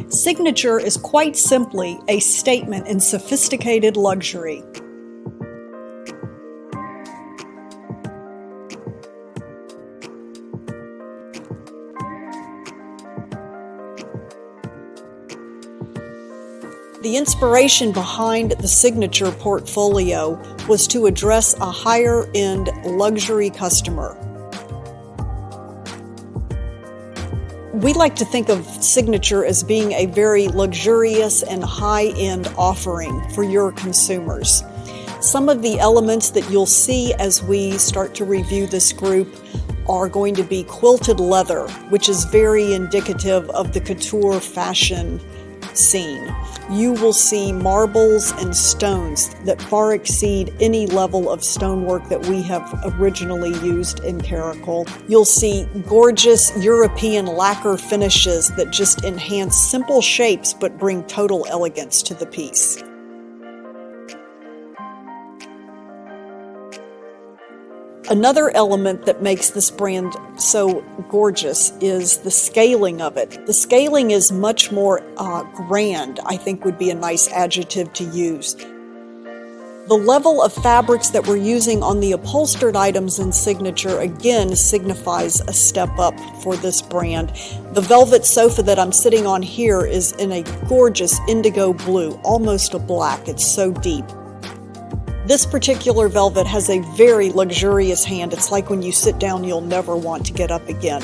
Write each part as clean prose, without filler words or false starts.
Signature is quite simply a statement in sophisticated luxury. The inspiration behind the Signature portfolio was to address a higher-end luxury customer. We like to think of Signature as being a very luxurious and high-end offering for your consumers. Some of the elements that you'll see as we start to review this group are going to be quilted leather, which is very indicative of the couture fashion scene. You will see marbles and stones that far exceed any level of stonework that we have originally used in Caracole. You'll see gorgeous European lacquer finishes that just enhance simple shapes but bring total elegance to the piece. Another element that makes this brand so gorgeous is the scaling of it. The scaling is much more grand, I think would be a nice adjective to use. The level of fabrics that we're using on the upholstered items in Signature again signifies a step up for this brand. The velvet sofa that I'm sitting on here is in a gorgeous indigo blue, almost a black. It's so deep. This particular velvet has a very luxurious hand. It's like when you sit down, you'll never want to get up again.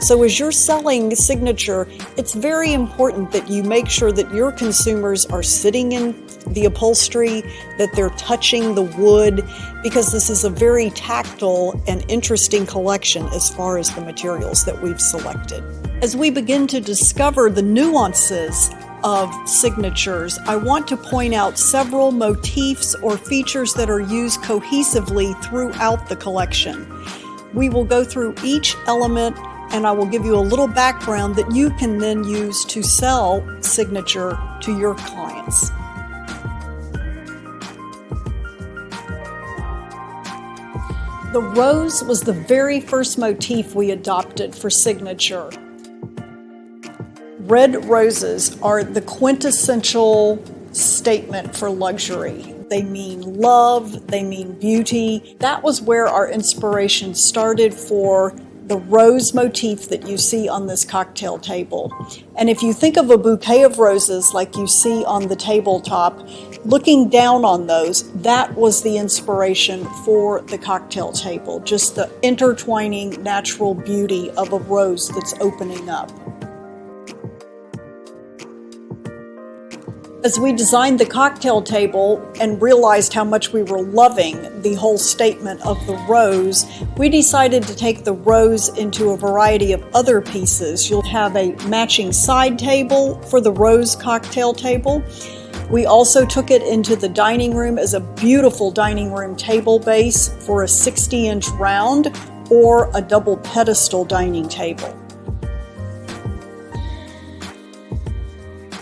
So as you're selling Signature, it's very important that you make sure that your consumers are sitting in the upholstery, that they're touching the wood, because this is a very tactile and interesting collection as far as the materials that we've selected. As we begin to discover the nuances of Signatures, I want to point out several motifs or features that are used cohesively throughout the collection. We will go through each element and I will give you a little background that you can then use to sell Signature to your clients. The rose was the very first motif we adopted for Signature. Red roses are the quintessential statement for luxury. They mean love, they mean beauty. That was where our inspiration started for the rose motif that you see on this cocktail table. And if you think of a bouquet of roses like you see on the tabletop, looking down on those, that was the inspiration for the cocktail table, just the intertwining natural beauty of a rose that's opening up. As we designed the cocktail table and realized how much we were loving the whole statement of the rose, we decided to take the rose into a variety of other pieces. You'll have a matching side table for the rose cocktail table. We also took it into the dining room as a beautiful dining room table base for a 60-inch round or a double pedestal dining table.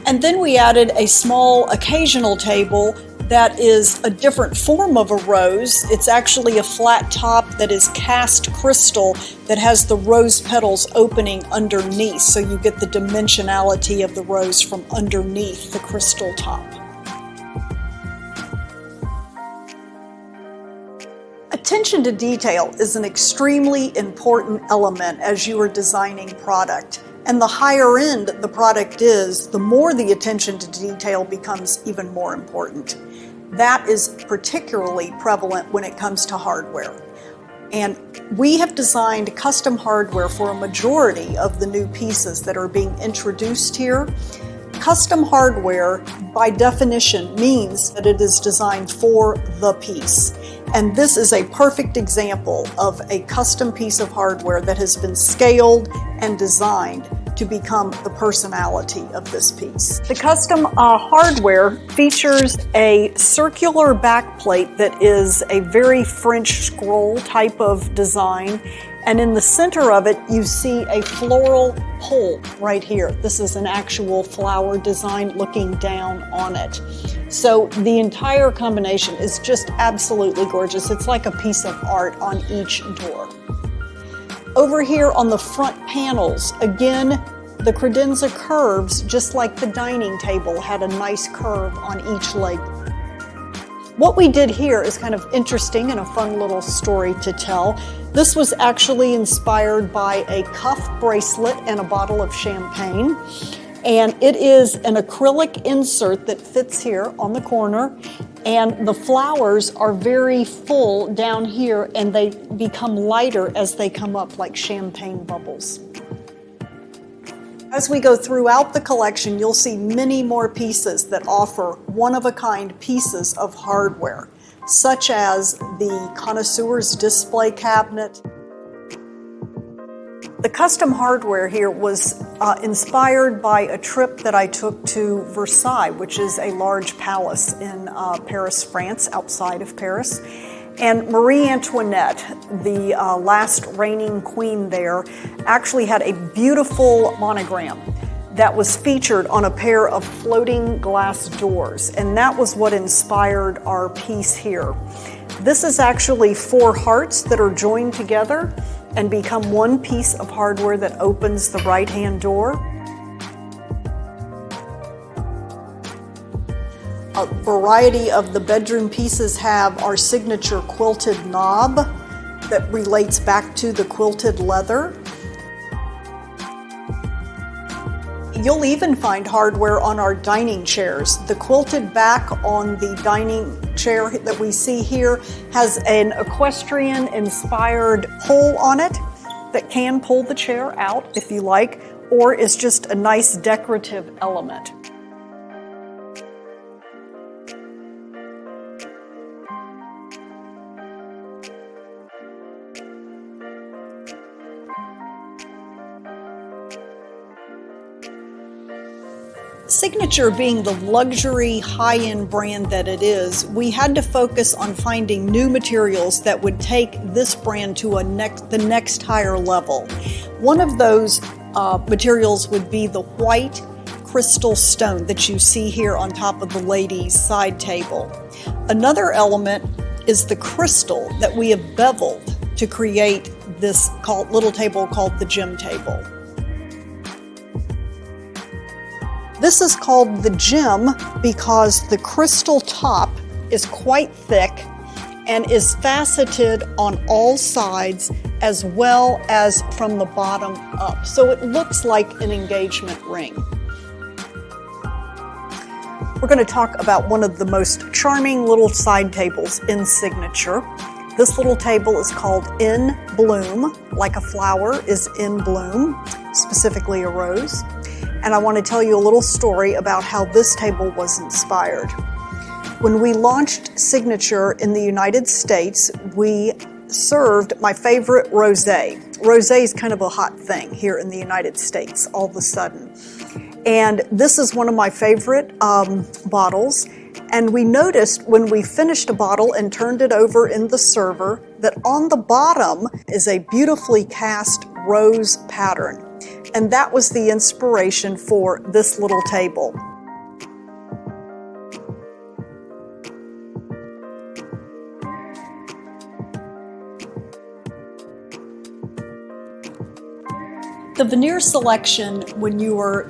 And then we added a small occasional table that is a different form of a rose. It's actually a flat top that is cast crystal that has the rose petals opening underneath, so you get the dimensionality of the rose from underneath the crystal top. Attention to detail is an extremely important element as you are designing product. And the higher end the product is, the more the attention to detail becomes even more important. That is particularly prevalent when it comes to hardware. And we have designed custom hardware for a majority of the new pieces that are being introduced here. Custom hardware, by definition, means that it is designed for the piece. And this is a perfect example of a custom piece of hardware that has been scaled and designed to become the personality of this piece. The custom hardware features a circular backplate that is a very French scroll type of design. And in the center of it, you see a floral pole right here. This is an actual flower design looking down on it. So the entire combination is just absolutely gorgeous. It's like a piece of art on each door. Over here on the front panels, again, the credenza curves, just like the dining table, had a nice curve on each leg. What we did here is kind of interesting and a fun little story to tell. This was actually inspired by a cuff bracelet and a bottle of champagne. And it is an acrylic insert that fits here on the corner. And the flowers are very full down here, and they become lighter as they come up like champagne bubbles. As we go throughout the collection, you'll see many more pieces that offer one-of-a-kind pieces of hardware, such as the connoisseur's display cabinet. The custom hardware here was inspired by a trip that I took to Versailles, which is a large palace in Paris, France, outside of Paris. And Marie Antoinette, the last reigning queen there, actually had a beautiful monogram that was featured on a pair of floating glass doors. And that was what inspired our piece here. This is actually 4 hearts that are joined together and become one piece of hardware that opens the right-hand door. A variety of the bedroom pieces have our signature quilted knob that relates back to the quilted leather. You'll even find hardware on our dining chairs. The quilted back on the dining chair that we see here has an equestrian-inspired pull on it that can pull the chair out if you like, or is just a nice decorative element. Signature being the luxury high-end brand that it is, we had to focus on finding new materials that would take this brand to the next higher level. One of those materials would be the white crystal stone that you see here on top of the ladies' side table. Another element is the crystal that we have beveled to create this little table called the gem table. This is called the gem because the crystal top is quite thick and is faceted on all sides as well as from the bottom up. So it looks like an engagement ring. We're going to talk about one of the most charming little side tables in Signature. This little table is called In Bloom, like a flower is in bloom, specifically a rose. And I want to tell you a little story about how this table was inspired. When we launched Signature in the United States, we served my favorite rosé. Rosé is kind of a hot thing here in the United States all of a sudden. And this is one of my favorite bottles. And we noticed when we finished a bottle and turned it over in the server that on the bottom is a beautifully cast rose pattern. And that was the inspiration for this little table. The Veneer Selection, when you are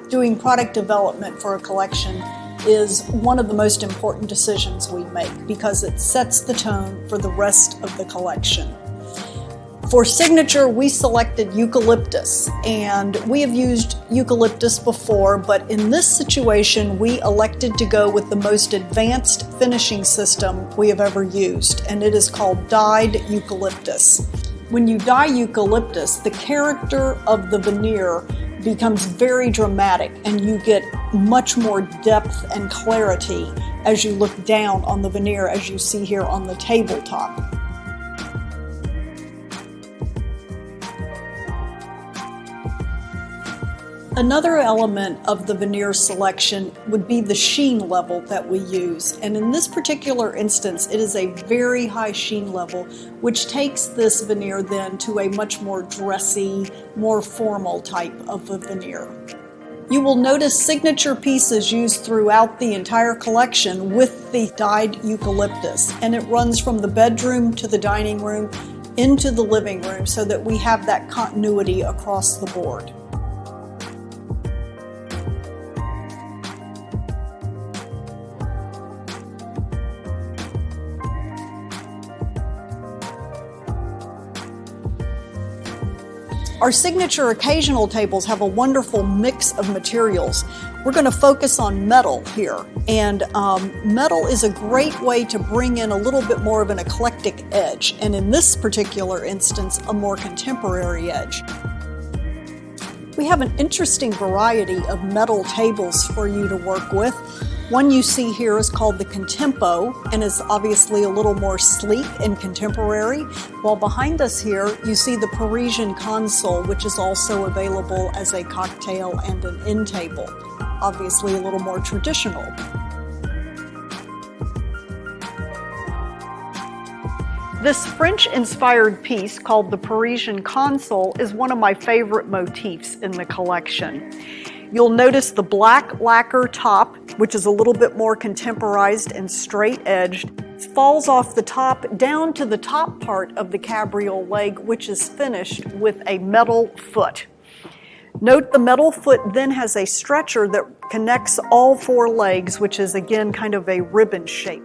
doing product development for a collection, is one of the most important decisions we make because it sets the tone for the rest of the collection. For Signature, we selected eucalyptus, and we have used eucalyptus before, but in this situation, we elected to go with the most advanced finishing system we have ever used, and it is called dyed eucalyptus. When you dye eucalyptus, the character of the veneer becomes very dramatic, and you get much more depth and clarity as you look down on the veneer, as you see here on the tabletop. Another element of the Veneer Selection would be the sheen level that we use. And in this particular instance, it is a very high sheen level, which takes this veneer then to a much more dressy, more formal type of a veneer. You will notice signature pieces used throughout the entire collection with the dyed eucalyptus, and it runs from the bedroom to the dining room into the living room so that we have that continuity across the board. Our signature occasional tables have a wonderful mix of materials. We're going to focus on metal here, and metal is a great way to bring in a little bit more of an eclectic edge, and in this particular instance, a more contemporary edge. We have an interesting variety of metal tables for you to work with. One you see here is called the Contempo and is obviously a little more sleek and contemporary, while behind us here you see the Parisian Console, which is also available as a cocktail and an end table, obviously a little more traditional. This French-inspired piece called the Parisian Console is one of my favorite motifs in the collection. You'll notice the black lacquer top, which is a little bit more contemporized and straight-edged, falls off the top down to the top part of the cabriole leg, which is finished with a metal foot. Note the metal foot then has a stretcher that connects all four legs, which is again kind of a ribbon shape.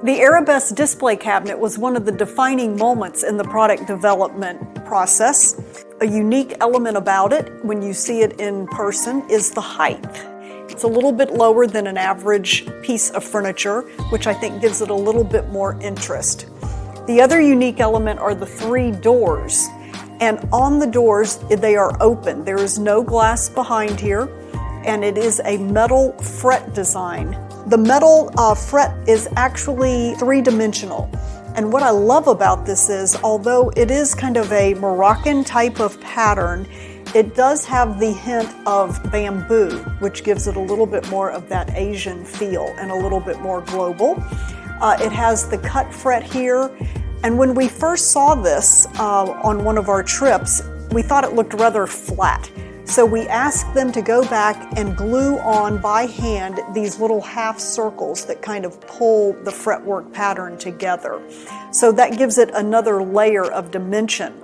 The arabesque display cabinet was one of the defining moments in the product development process. A unique element about it, when you see it in person, is the height. It's a little bit lower than an average piece of furniture, which I think gives it a little bit more interest. The other unique element are the three doors. And on the doors, they are open. There is no glass behind here, and it is a metal fret design. The metal fret is actually three-dimensional. And what I love about this is, although it is kind of a Moroccan type of pattern, it does have the hint of bamboo, which gives it a little bit more of that Asian feel and a little bit more global. It has the cut fret here. And when we first saw this on one of our trips, we thought it looked rather flat. So we asked them to go back and glue on by hand these little half circles that kind of pull the fretwork pattern together. So that gives it another layer of dimension.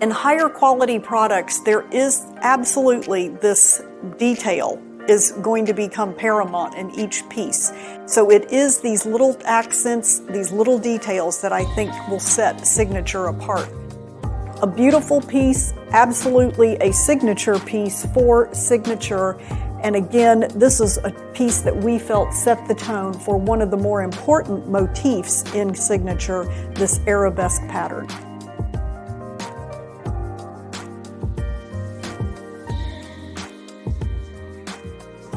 In higher quality products, there is absolutely this detail is going to become paramount in each piece. So it is these little accents, these little details that I think will set signature apart. A beautiful piece, absolutely a signature piece for signature. And again, this is a piece that we felt set the tone for one of the more important motifs in signature, this arabesque pattern.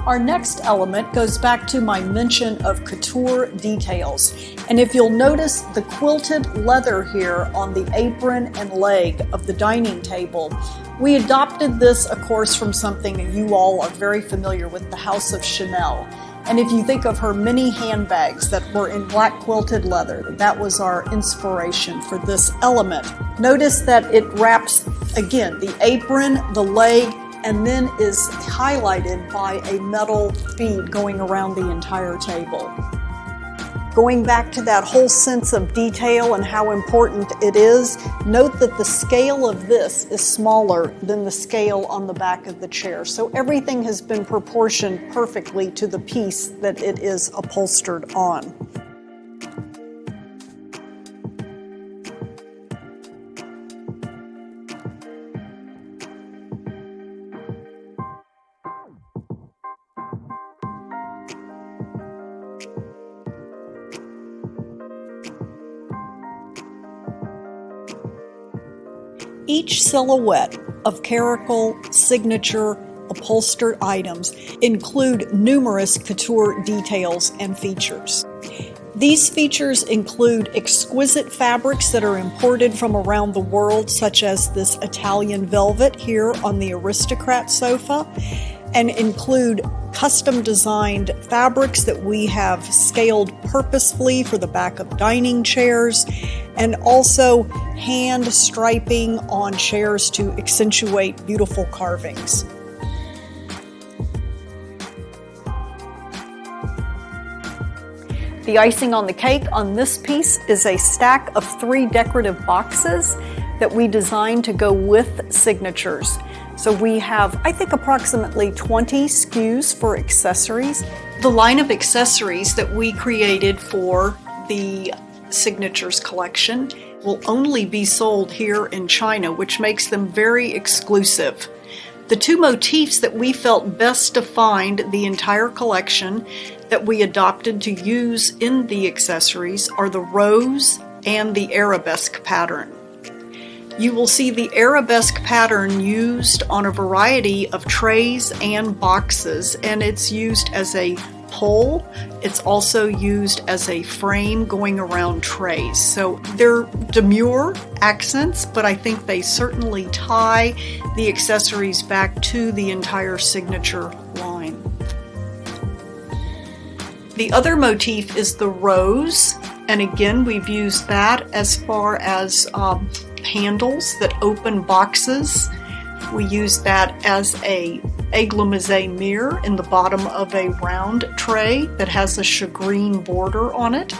Our next element goes back to my mention of Couture Details. And if you'll notice the quilted leather here on the apron and leg of the dining table, we adopted this, of course, from something that you all are very familiar with, the House of Chanel. And if you think of her mini handbags that were in black quilted leather, that was our inspiration for this element. Notice that it wraps, again, the apron, the leg, and then is highlighted by a metal bead going around the entire table. Going back to that whole sense of detail and how important it is, note that the scale of this is smaller than the scale on the back of the chair. So everything has been proportioned perfectly to the piece that it is upholstered on. Each silhouette of Caracole signature upholstered items include numerous couture details and features. These features include exquisite fabrics that are imported from around the world, such as this Italian velvet here on the Aristocrat sofa, and include custom designed fabrics that we have scaled purposefully for the back of dining chairs, and also hand striping on chairs to accentuate beautiful carvings. The icing on the cake on this piece is a stack of 3 decorative boxes that we designed to go with signatures. So we have, I think, approximately 20 SKUs for accessories. The line of accessories that we created for the signatures collection will only be sold here in China, which makes them very exclusive. The 2 motifs that we felt best defined the entire collection that we adopted to use in the accessories are the rose and the arabesque pattern. You will see the arabesque pattern used on a variety of trays and boxes, and it's used as a pole. It's also used as a frame going around trays. So they're demure accents, but I think they certainly tie the accessories back to the entire signature line. The other motif is the rose, and again we've used that as far as handles that open boxes. We use that as a aigle-mizé mirror in the bottom of a round tray that has a shagreen border on it.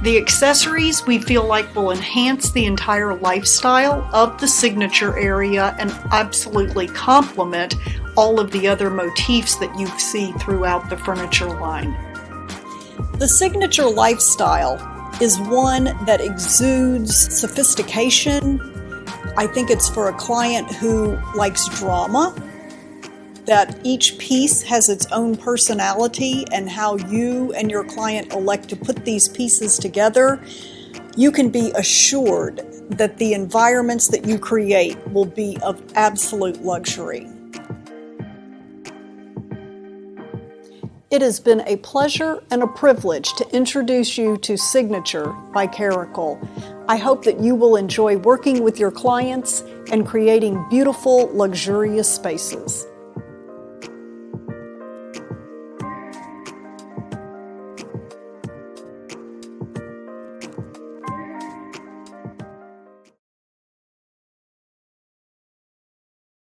The accessories we feel like will enhance the entire lifestyle of the signature area and absolutely complement all of the other motifs that you see throughout the furniture line. The signature lifestyle is one that exudes sophistication. I think it's for a client who likes drama, that each piece has its own personality, and how you and your client elect to put these pieces together. You can be assured that the environments that you create will be of absolute luxury. It has been a pleasure and a privilege to introduce you to Signature by Caracole. I hope that you will enjoy working with your clients and creating beautiful, luxurious spaces.